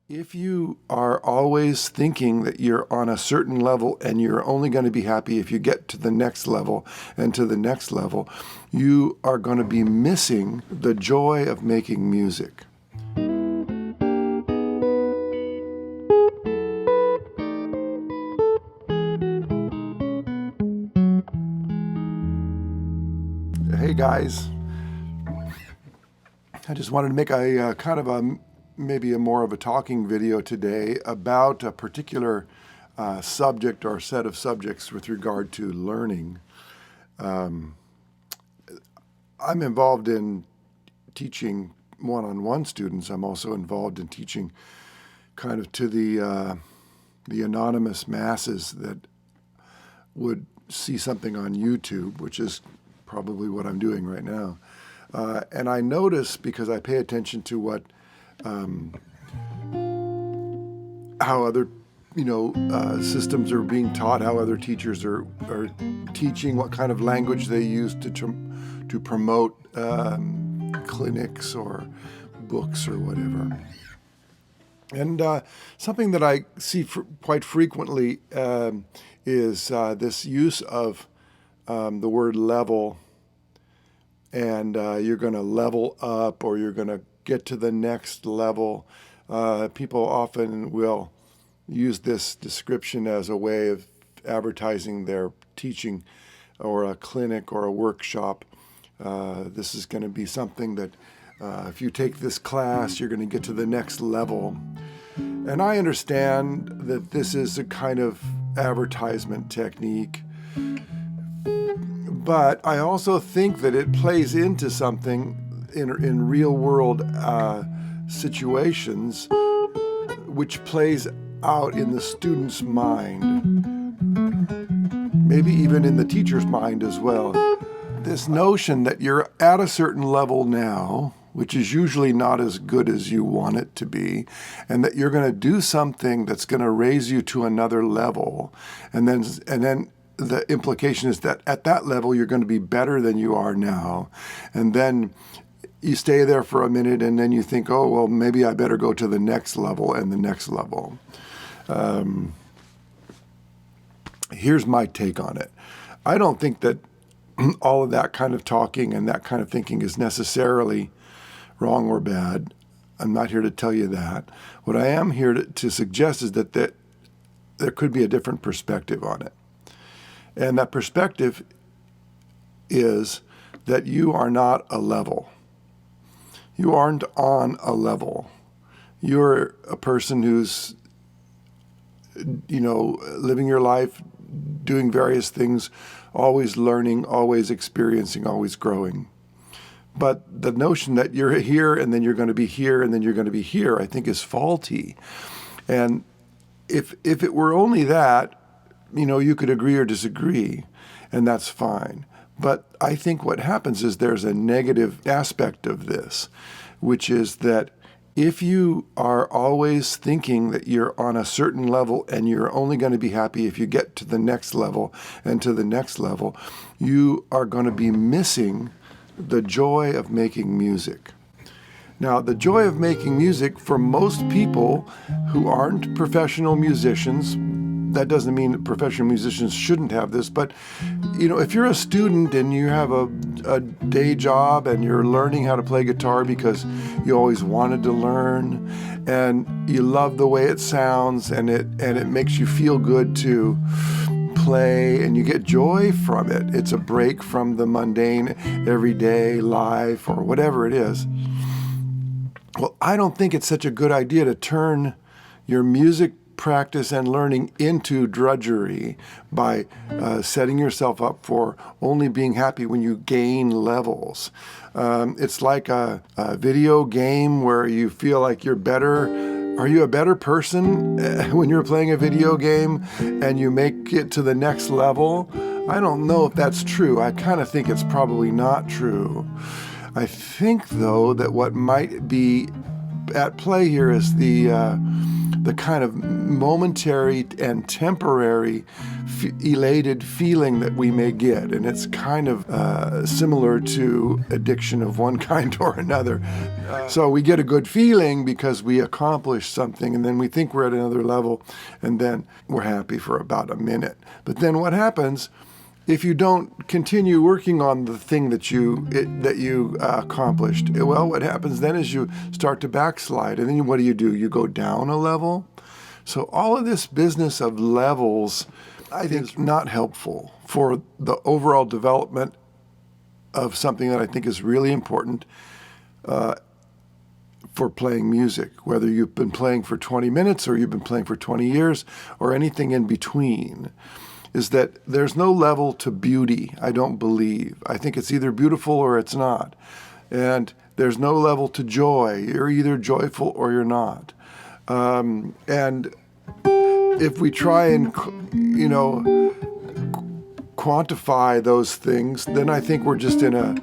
If you are always thinking that you're on a certain level and you're only going to be happy if you get to the next level and to the next level, you are going to be missing the joy of making music. Hey guys, I just wanted to make a kind of maybe more of a talking video today about a particular subject or set of subjects with regard to learning. I'm involved in teaching one-on-one students. I'm also involved in teaching kind of to the anonymous masses that would see something on YouTube, which is probably what I'm doing right now. And I notice, because I pay attention to what how other systems are being taught, how other teachers are teaching, what kind of language they use to promote clinics or books or whatever. And something that I see quite frequently is this use of the word level, and you're going to level up, or you're going to get to the next level. People often will use this description as a way of advertising their teaching or a clinic or a workshop. This is going to be something that if you take this class, you're going to get to the next level. And I understand that this is a kind of advertisement technique, but I also think that it plays into something in real world situations, which plays out in the student's mind, maybe even in the teacher's mind as well. This notion that you're at a certain level now, which is usually not as good as you want it to be, and that you're going to do something that's going to raise you to another level, and then the implication is that at that level you're going to be better than you are now, and then you stay there for a minute, and then you think, oh, well, maybe I better go to the next level and the next level. Here's my take on it. I don't think that all of that kind of talking and that kind of thinking is necessarily wrong or bad. I'm not here to tell you that. What I am here to suggest is that there could be a different perspective on it. And that perspective is that you are not a level. You aren't on a level. You're a person who's, living your life, doing various things, always learning, always experiencing, always growing. But the notion that you're here and then you're going to be here and then you're going to be here, I think is faulty. And if it were only that, you could agree or disagree, and that's fine. But I think what happens is there's a negative aspect of this, which is that if you are always thinking that you're on a certain level and you're only going to be happy if you get to the next level and to the next level, you are going to be missing the joy of making music. Now, the joy of making music for most people who aren't professional musicians, that doesn't mean that professional musicians shouldn't have this, but if you're a student and you have a day job and you're learning how to play guitar because you always wanted to learn, and you love the way it sounds, and it makes you feel good to play, and you get joy from it. It's a break from the mundane everyday life or whatever it is. Well, I don't think it's such a good idea to turn your music practice and learning into drudgery by setting yourself up for only being happy when you gain levels. It's like a video game where you feel like you're better. Are you a better person when you're playing a video game and you make it to the next level? I don't know if that's true. I kind of think it's probably not true. I think, though, that what might be at play here is the the kind of momentary and temporary elated feeling that we may get. And it's kind of similar to addiction of one kind or another. So we get a good feeling because we accomplish something, and then we think we're at another level, and then we're happy for about a minute. But then what happens if you don't continue working on the thing that you accomplished? Well, what happens then is you start to backslide, and then what do? You go down a level. So all of this business of levels, I think, is not helpful for the overall development of something that I think is really important for playing music, whether you've been playing for 20 minutes or you've been playing for 20 years or anything in between. Is that there's no level to beauty, I don't believe. I think it's either beautiful or it's not. And there's no level to joy. You're either joyful or you're not. And if we try and, quantify those things, then I think we're just in a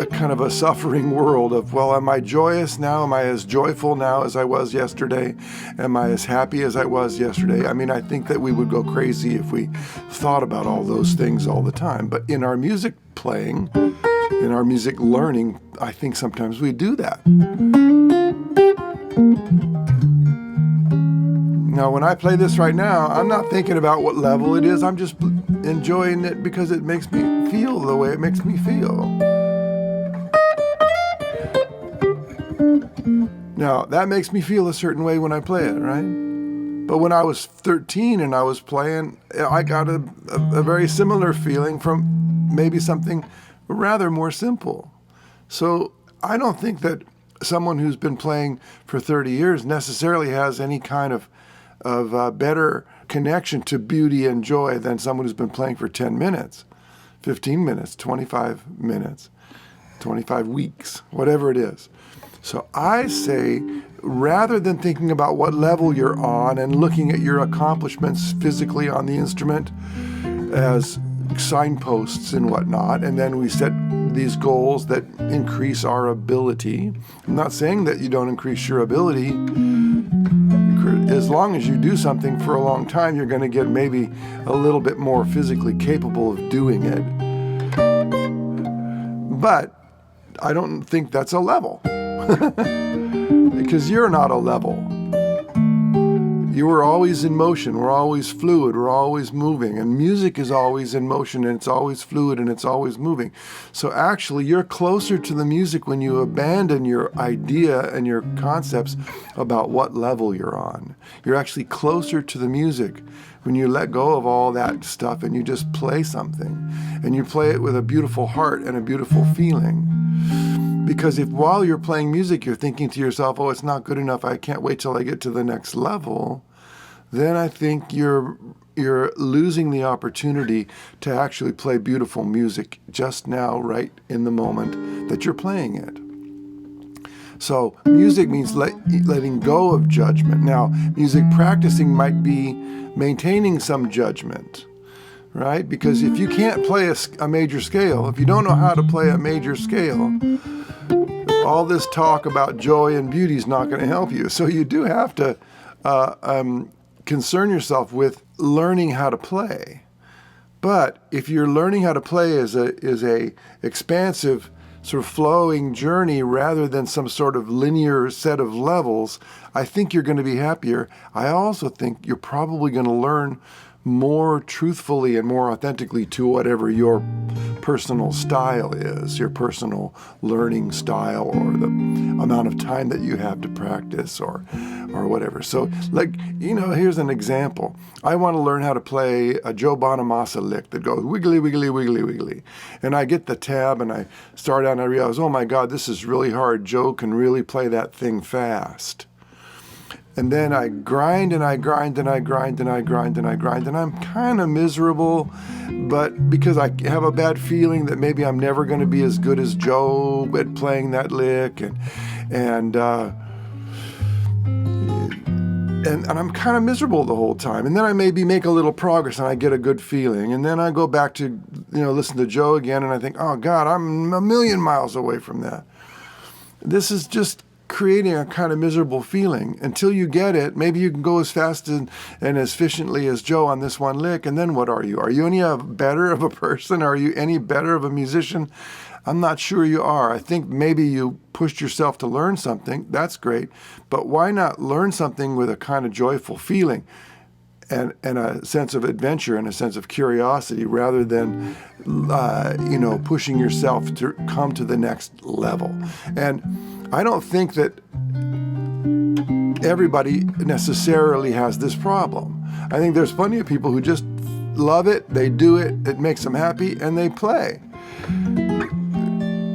kind of a suffering world of, well, am I joyous now? Am I as joyful now as I was yesterday? Am I as happy as I was yesterday? I mean, I think that we would go crazy if we thought about all those things all the time. But in our music playing, in our music learning, I think sometimes we do that. Now, when I play this right now, I'm not thinking about what level it is. I'm just enjoying it because it makes me feel the way it makes me feel. Now, that makes me feel a certain way when I play it, right? But when I was 13 and I was playing, I got a very similar feeling from maybe something rather more simple. So I don't think that someone who's been playing for 30 years necessarily has any kind of better connection to beauty and joy than someone who's been playing for 10 minutes, 15 minutes, 25 minutes, 25 weeks, whatever it is. So I say, rather than thinking about what level you're on and looking at your accomplishments physically on the instrument as signposts and whatnot, and then we set these goals that increase our ability. I'm not saying that you don't increase your ability. As long as you do something for a long time, you're going to get maybe a little bit more physically capable of doing it. But I don't think that's a level. Because you're not a level. You are always in motion. We're always fluid. We're always moving. And music is always in motion, and it's always fluid, and it's always moving. So actually, you're closer to the music when you abandon your idea and your concepts about what level you're on. You're actually closer to the music when you let go of all that stuff and you just play something. And you play it with a beautiful heart and a beautiful feeling. Because if while you're playing music, you're thinking to yourself, oh, it's not good enough, I can't wait till I get to the next level, then I think you're losing the opportunity to actually play beautiful music just now, right in the moment that you're playing it. So music means letting go of judgment. Now, music practicing might be maintaining some judgment, right? Because if you can't play a major scale, if you don't know how to play a major scale, all this talk about joy and beauty is not going to help you. So you do have to concern yourself with learning how to play. But if you're learning how to play is a expansive, sort of flowing journey rather than some sort of linear set of levels, I think you're going to be happier. I also think you're probably going to learn more truthfully and more authentically to whatever your personal style is, your personal learning style, or the amount of time that you have to practice, or whatever. So, here's an example. I want to learn how to play a Joe Bonamassa lick that goes wiggly, wiggly, wiggly, wiggly. And I get the tab and I start out and I realize, oh my God, this is really hard. Joe can really play that thing fast. And then I grind and I grind and I grind and I grind and I grind, and I'm kind of miserable, but because I have a bad feeling that maybe I'm never going to be as good as Joe at playing that lick, and I'm kind of miserable the whole time. And then I maybe make a little progress and I get a good feeling, and then I go back to listen to Joe again, and I think, oh God, I'm a million miles away from that. This is just creating a kind of miserable feeling. Until you get it, maybe you can go as fast and as efficiently as Joe on this one lick, and then what are you? Are you any better of a person? Are you any better of a musician? I'm not sure you are. I think maybe you pushed yourself to learn something. That's great. But why not learn something with a kind of joyful feeling and a sense of adventure and a sense of curiosity rather than, pushing yourself to come to the next level? And I don't think that everybody necessarily has this problem. I think there's plenty of people who just love it, they do it, it makes them happy, and they play.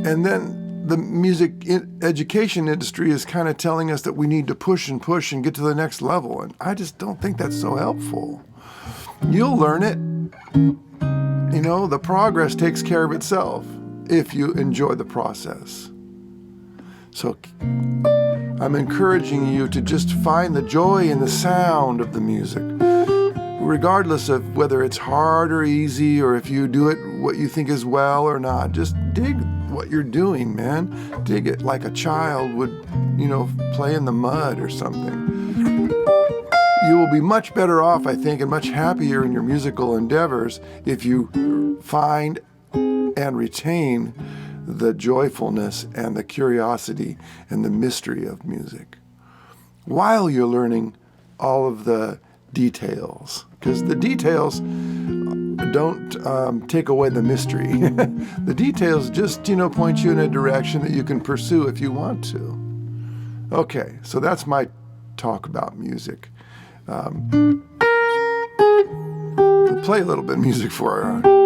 And then the music education industry is kind of telling us that we need to push and get to the next level. And I just don't think that's so helpful. You'll learn it. The progress takes care of itself if you enjoy the process. So I'm encouraging you to just find the joy in the sound of the music, regardless of whether it's hard or easy, or if you do it what you think is well or not. Just dig what you're doing, man. Dig it like a child would, play in the mud or something. You will be much better off, I think, and much happier in your musical endeavors if you find and retain the joyfulness and the curiosity and the mystery of music while you're learning all of the details, because the details don't take away the mystery. The details just, point you in a direction that you can pursue if you want to. Okay, so that's my talk about music. We'll play a little bit of music for her.